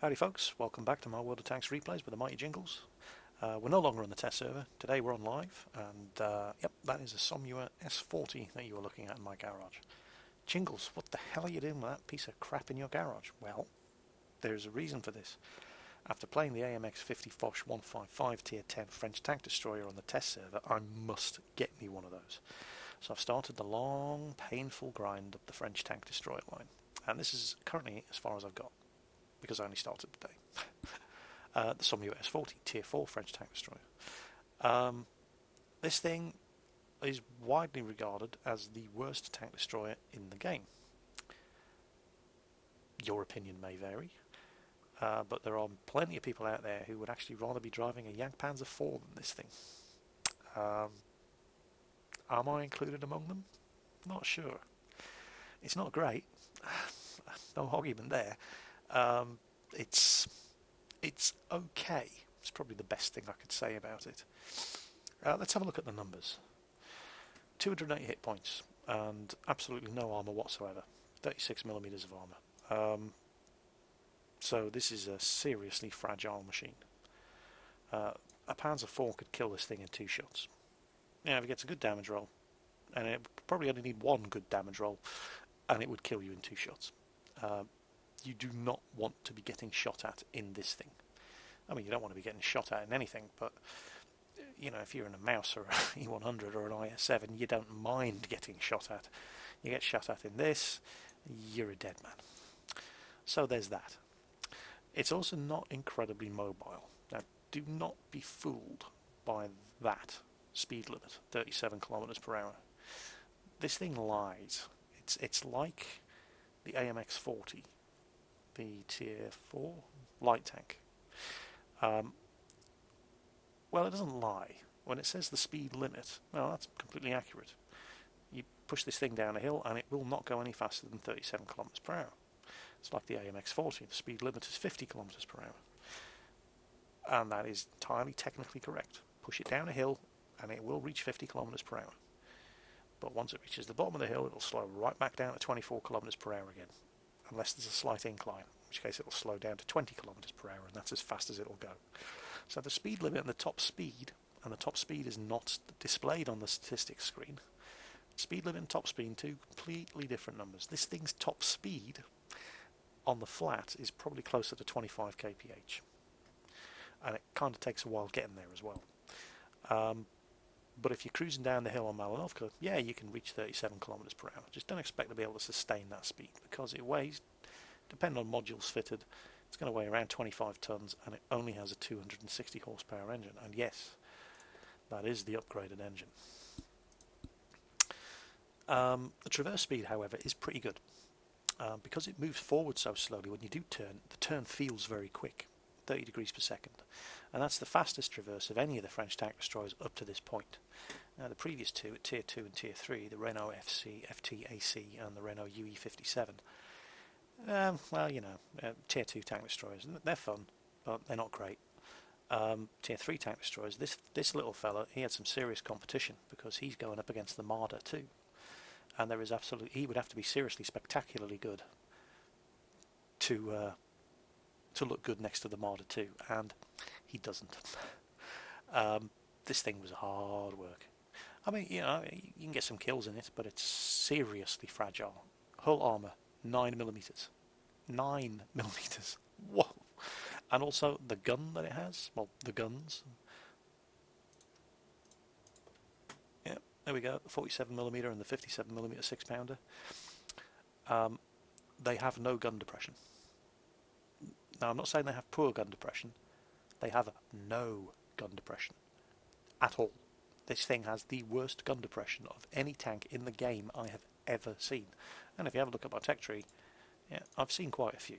Howdy folks, welcome back to my World of Tanks replays with the mighty Jingles. We're no longer on the test server, today we're on live, and yep, that is a Somua S-40 that you are looking at in my garage. Jingles, what the hell are you doing with that piece of crap in your garage? Well, there's a reason for this. After playing the AMX-50 Foch 155 Tier 10 French tank destroyer on the test server, I must get me one of those. So I've started the long, painful grind up the French tank destroyer line, and this is currently as far as I've got, because I only started today. The Somua S-40 Tier 4 French tank destroyer. This thing is widely regarded as the worst tank destroyer in the game. Your opinion may vary, but there are plenty of people out there who would actually rather be driving a Panzer IV than this thing. Am I included among them? Not sure. It's not great. No argument there. It's okay. It's probably the best thing I could say about it. Let's have a look at the numbers. 280 hit points and absolutely no armour whatsoever. 36mm of armour. So this is a seriously fragile machine. A Panzer IV could kill this thing in 2 shots. Now, if it gets a good damage roll, and it probably only need 1 good damage roll, and it would kill you in 2 shots. You do not want to be getting shot at in this thing. I mean, you don't want to be getting shot at in anything, but you know, if you're in a Mouse or an E100 or an IS-7, you don't mind getting shot at. You get shot at in this, you're a dead man. So there's that. It's also not incredibly mobile. Now, do not be fooled by that speed limit, 37 kilometers per hour. This thing lies. It's like the AMX-40, the Tier 4 light tank. Well, it doesn't lie. When it says the speed limit, well, that's completely accurate. You push this thing down a hill and it will not go any faster than 37 kilometers per hour. It's like the AMX-40, the speed limit is 50 kilometers per hour. And that is entirely technically correct. Push it down a hill and it will reach 50 kilometers per hour. But once it reaches the bottom of the hill, it'll slow right back down to 24 kilometers per hour again. Unless there's a slight incline, in which case it will slow down to 20 kilometers per hour, and that's as fast as it will go. So the speed limit and the top speed is not displayed on the statistics screen. Speed limit and top speed, 2 completely different numbers. This thing's top speed on the flat is probably closer to 25 kph, and it kind of takes a while getting there as well. But if you're cruising down the hill on Malinovka, yeah, you can reach 37 kilometers per hour. Just don't expect to be able to sustain that speed, because it weighs, depending on modules fitted, it's going to weigh around 25 tons, and it only has a 260 horsepower engine. And yes, that is the upgraded engine. The traverse speed, however, is pretty good. Because it moves forward so slowly, when you do turn, the turn feels very quick, 30 degrees per second. And that's the fastest traverse of any of the French tank destroyers up to this point. Now, the previous two, at Tier 2 and Tier 3, the Renault FT-AC and the Renault UE-57, well, you know, Tier 2 tank destroyers, they're fun, but they're not great. Tier 3 tank destroyers, this little fella, he had some serious competition, because he's going up against the Marder too. And there is he would have to be seriously spectacularly good to look good next to the Marder 2, and he doesn't. This thing was hard work. I mean, you know, you can get some kills in it, but it's seriously fragile. Hull armour, 9mm. 9mm. Whoa! And also the gun that it has, well, the guns. Yeah, there we go, the 47mm and the 57mm 6-pounder. They have no gun depression. Now, I'm not saying they have poor gun depression. They have no gun depression at all. This thing has the worst gun depression of any tank in the game I have ever seen. And if you have a look at my tech tree, yeah, I've seen quite a few.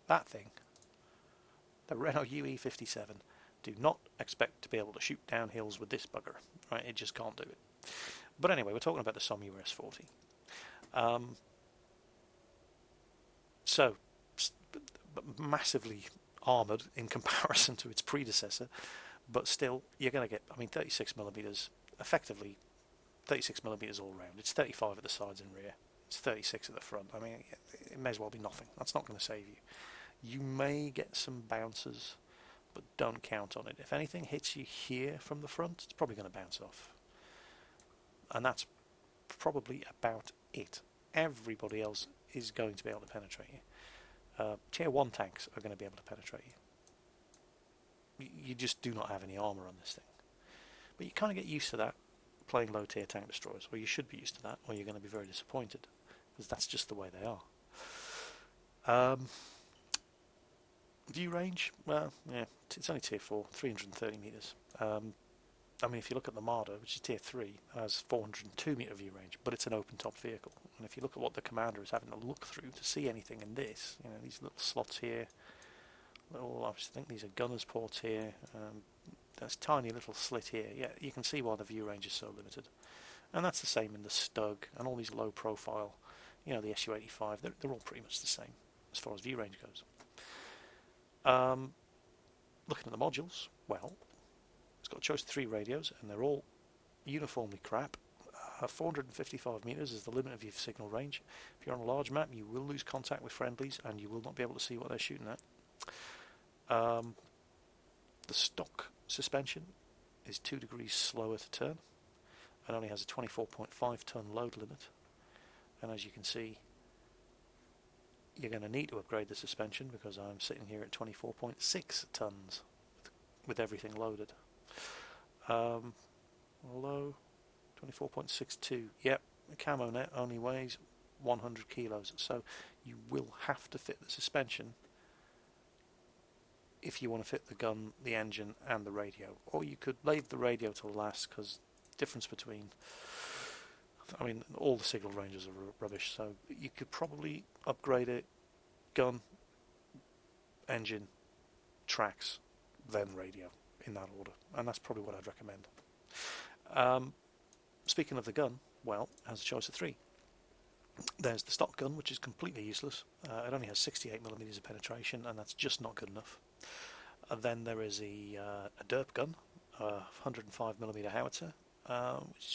That thing, the Renault UE-57, do not expect to be able to shoot down hills with this bugger. Right? It just can't do it. But anyway, we're talking about the Somua S-40. So, massively armoured in comparison to its predecessor, but still, you're going to get, I mean, 36mm, effectively 36mm all round. It's 35 at the sides and rear. It's 36 at the front. I mean, it may as well be nothing. That's not going to save you. You may get some bounces, but don't count on it. If anything hits you here from the front, it's probably going to bounce off. And that's probably about it. Everybody else is going to be able to penetrate you. Tier 1 tanks are going to be able to penetrate you. You just do not have any armour on this thing. But you kind of get used to that playing low tier tank destroyers, or you should be used to that, or you're going to be very disappointed, because that's just the way they are. View range, well, yeah, it's only tier 4, 330 metres. I mean, if you look at the Marder, which is tier 3, has 402 metre view range, but it's an open-top vehicle. And if you look at what the commander is having to look through to see anything in this, you know, these little slots here, I think these are gunner's ports here, there's a tiny little slit here. Yeah, you can see why the view range is so limited. And that's the same in the Stug and all these low-profile, you know, the Su-85, they're all pretty much the same as far as view range goes. Looking at the modules, well, it's got a choice of 3 radios, and they're all uniformly crap. 455 metres is the limit of your signal range. If you're on a large map, you will lose contact with friendlies, and you will not be able to see what they're shooting at. The stock suspension is 2 degrees slower to turn, and only has a 24.5 ton load limit. And as you can see, you're going to need to upgrade the suspension, because I'm sitting here at 24.6 tons with everything loaded. Low 24.62. Yep, the camo net only weighs 100 kilos, so you will have to fit the suspension if you want to fit the gun, the engine, and the radio. Or you could leave the radio till last, because difference between, I mean, all the signal ranges are rubbish, so you could probably upgrade it, gun, engine, tracks, then radio, in that order, and that's probably what I'd recommend. Speaking of the gun, well, it has a choice of 3. There's the stock gun, which is completely useless. It only has 68mm of penetration, and that's just not good enough. Then there is a derp gun, 105mm howitzer,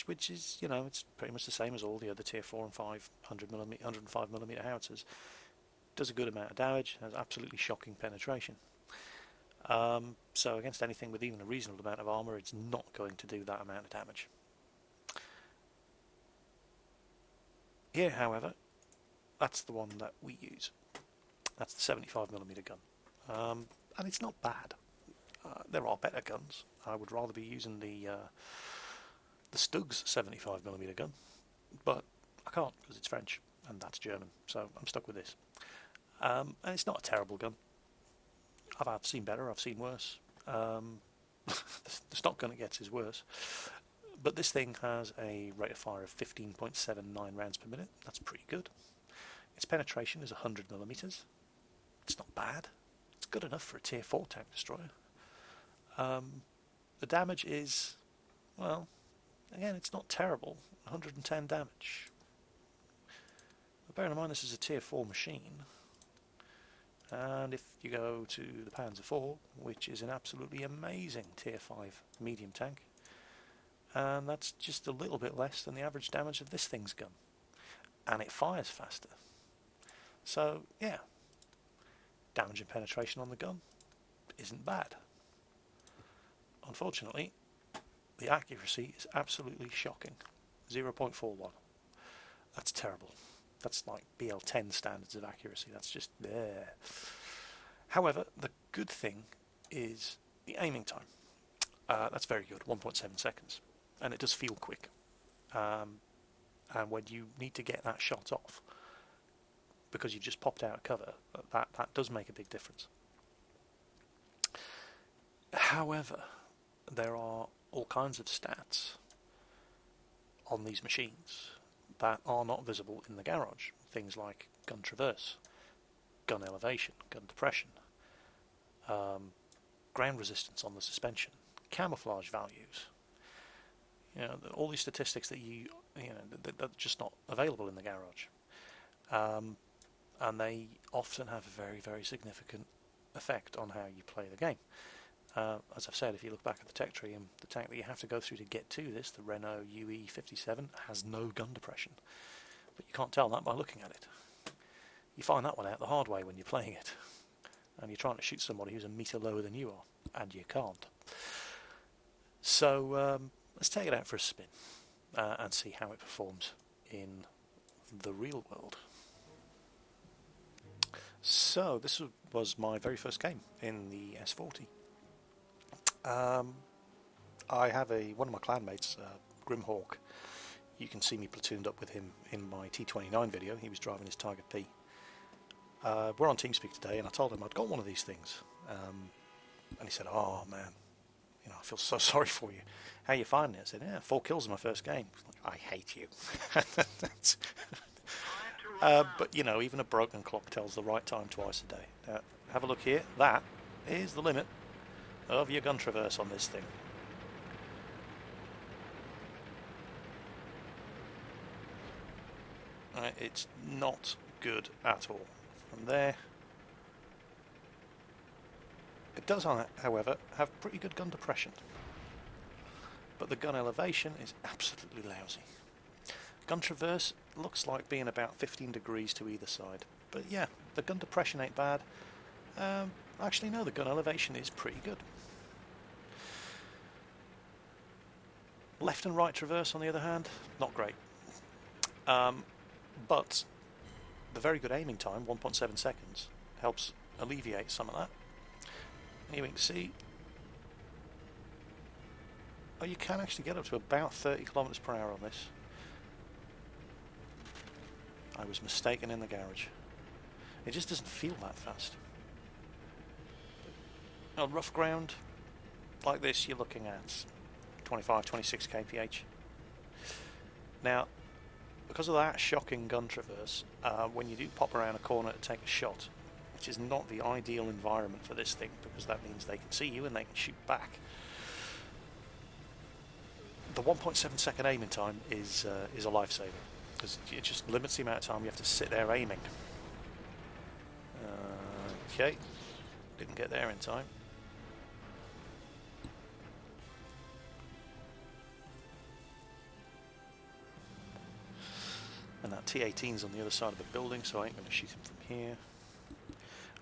which is, you know, it's pretty much the same as all the other tier 4 and 5 105mm howitzers. Does a good amount of damage, has absolutely shocking penetration. So against anything with even a reasonable amount of armour, it's not going to do that amount of damage. Here, however, that's the one that we use. That's the 75mm gun. And it's not bad. There are better guns. I would rather be using the Stug's 75mm gun, but I can't, because it's French and that's German, so I'm stuck with this. And it's not a terrible gun. I've seen better, I've seen worse. The stock gun it gets is worse. But this thing has a rate of fire of 15.79 rounds per minute. That's pretty good. Its penetration is 100mm. It's not bad. It's good enough for a tier 4 tank destroyer. The damage is, well, again, it's not terrible. 110 damage. But bearing in mind this is a tier 4 machine. And if you go to the Panzer IV, which is an absolutely amazing tier 5 medium tank, and that's just a little bit less than the average damage of this thing's gun, and it fires faster. So yeah, damage and penetration on the gun isn't bad. Unfortunately, the accuracy is absolutely shocking. 0.41. That's terrible. That's like BL10 standards of accuracy. That's just there. However, the good thing is the aiming time. That's very good, 1.7 seconds. And it does feel quick. And when you need to get that shot off, because you've just popped out of cover, that does make a big difference. However, there are all kinds of stats on these machines that are not visible in the garage. Things like gun traverse, gun elevation, gun depression, ground resistance on the suspension, camouflage values. You know, all these statistics that that are just not available in the garage, and they often have a very, very significant effect on how you play the game. As I've said, if you look back at the tech tree, and the tank that you have to go through to get to this, the Renault UE57, has no gun depression. But you can't tell that by looking at it. You find that one out the hard way when you're playing it. and you're trying to shoot somebody who's a metre lower than you are, and you can't. So let's take it out for a spin and see how it performs in the real world. So this was my very first game in the S-40. I have one of my clanmates, Grimhawk. You can see me platooned up with him in my T-29 video. He was driving his Tiger P. We're on TeamSpeak today, and I told him I'd got one of these things. And he said, "Oh man, I feel so sorry for you. How are you finding it?" I said, "Yeah, 4 kills in my first game." Like, I hate you. But even a broken clock tells the right time twice a day. Have a look here. That is the limit of your gun traverse on this thing. It's not good at all. From there, it does, however, have pretty good gun depression, but the gun elevation is absolutely lousy. Gun traverse looks like being about 15 degrees to either side, but yeah, the gun depression ain't bad. Actually no, the gun elevation is pretty good. Left and right traverse on the other hand, not great. But the very good aiming time, 1.7 seconds, helps alleviate some of that. Here we can see, you can actually get up to about 30 kilometers per hour on this. I was mistaken in the garage. It just doesn't feel that fast. On rough ground like this, you're looking at 25, 26 kph. Now, because of that shocking gun traverse, when you do pop around a corner to take a shot, which is not the ideal environment for this thing, because that means they can see you and they can shoot back. The 1.7 second aiming time is a lifesaver, because it just limits the amount of time you have to sit there aiming. Okay, didn't get there in time. And that T-18's on the other side of the building, so I ain't going to shoot him from here.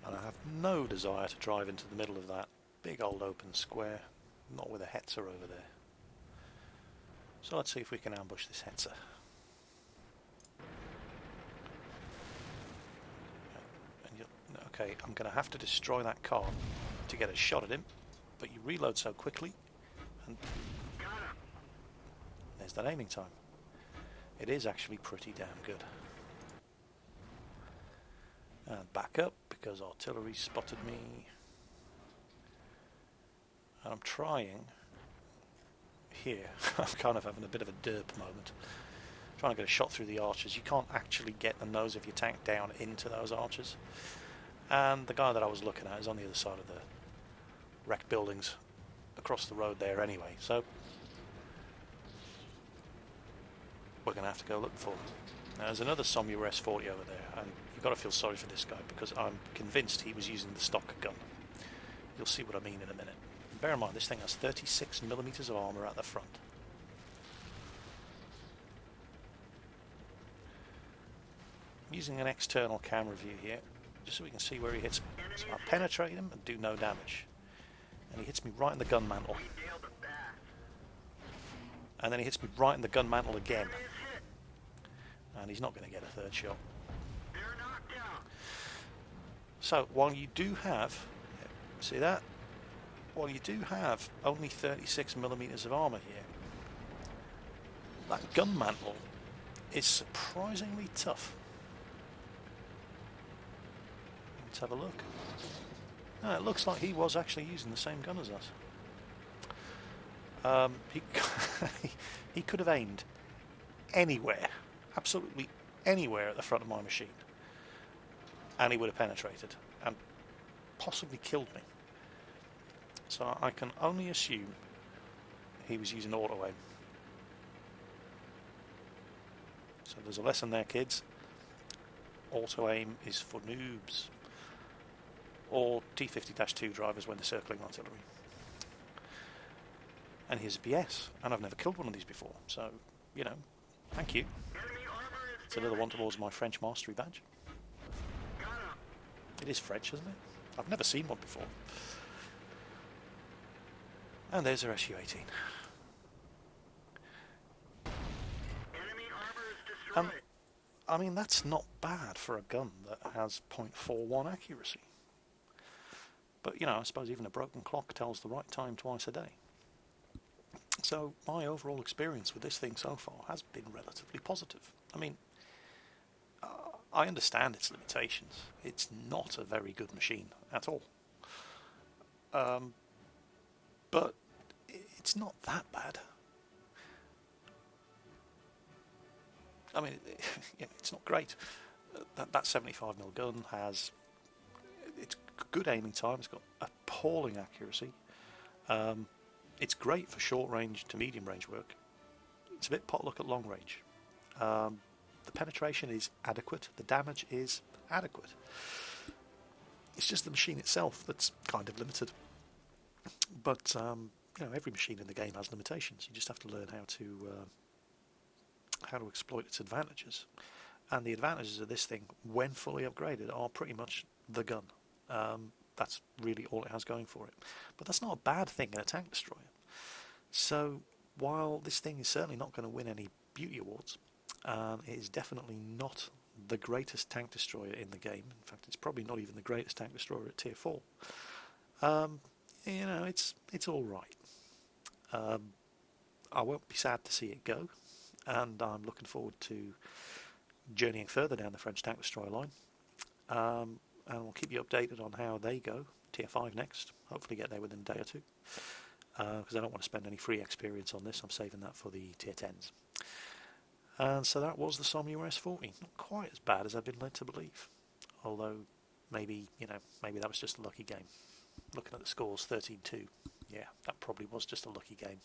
And I have no desire to drive into the middle of that big old open square, not with a Hetzer over there. So let's see if we can ambush this Hetzer. Okay, I'm going to have to destroy that car to get a shot at him, but you reload so quickly, and there's that aiming time. It is actually pretty damn good. And back up because artillery spotted me. And I'm trying here. I'm kind of having a bit of a derp moment. Trying to get a shot through the arches. You can't actually get the nose of your tank down into those arches. And the guy that I was looking at is on the other side of the wrecked buildings across the road there anyway. So we're going to have to go looking for him. Now, there's another Somua S-40 over there, and you've got to feel sorry for this guy because I'm convinced he was using the stock gun. You'll see what I mean in a minute. And bear in mind, this thing has 36mm of armour at the front. I'm using an external camera view here, just so we can see where he hits me. So I penetrate him and do no damage. And he hits me right in the gun mantle. And then he hits me right in the gun mantle again. And he's not going to get a third shot. So while you do have, see that? While you do have only 36mm of armour here, that gun mantle is surprisingly tough. Let's have a look. No, it looks like he was actually using the same gun as us. He could have aimed anywhere, absolutely anywhere at the front of my machine, and he would have penetrated and possibly killed me. So I can only assume he was using auto aim. So there's a lesson there, kids. Auto aim is for noobs or T50-2 drivers when they're circling artillery. And here's a BS, and I've never killed one of these before, so, you know, thank you. It's another one towards my French mastery badge. It is French, isn't it? I've never seen one before. And there's our SU-18. And I mean, that's not bad for a gun that has .41 accuracy. But, you know, I suppose even a broken clock tells the right time twice a day. So my overall experience with this thing so far has been relatively positive. I mean, I understand its limitations. It's not a very good machine at all. But it's not that bad. I mean, it's not great. That 75mm gun has it's good aiming time. It's got appalling accuracy. It's great for short range to medium range work. It's a bit potluck at long range. The penetration is adequate. The damage is adequate. It's just the machine itself that's kind of limited. But you know, every machine in the game has limitations. You just have to learn how to exploit its advantages. And the advantages of this thing, when fully upgraded, are pretty much the gun. That's really all it has going for it. But that's not a bad thing in a tank destroyer. So while this thing is certainly not going to win any beauty awards, it is definitely not the greatest tank destroyer in the game. In fact, it's probably not even the greatest tank destroyer at tier 4. You know, it's all right. I won't be sad to see it go, and I'm looking forward to journeying further down the French tank destroyer line. And we'll keep you updated on how they go. Tier 5 next. Hopefully get there within a day or two. Because I don't want to spend any free experience on this. I'm saving that for the tier 10s. And so that was the Somua S-40. Not quite as bad as I've been led to believe. Although, maybe that was just a lucky game. Looking at the scores, 13-2. Yeah, that probably was just a lucky game.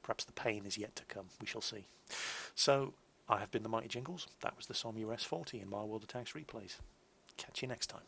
Perhaps the pain is yet to come. We shall see. So, I have been the Mighty Jingles. That was the Somua S-40 in My World of Tanks Replays. Catch you next time.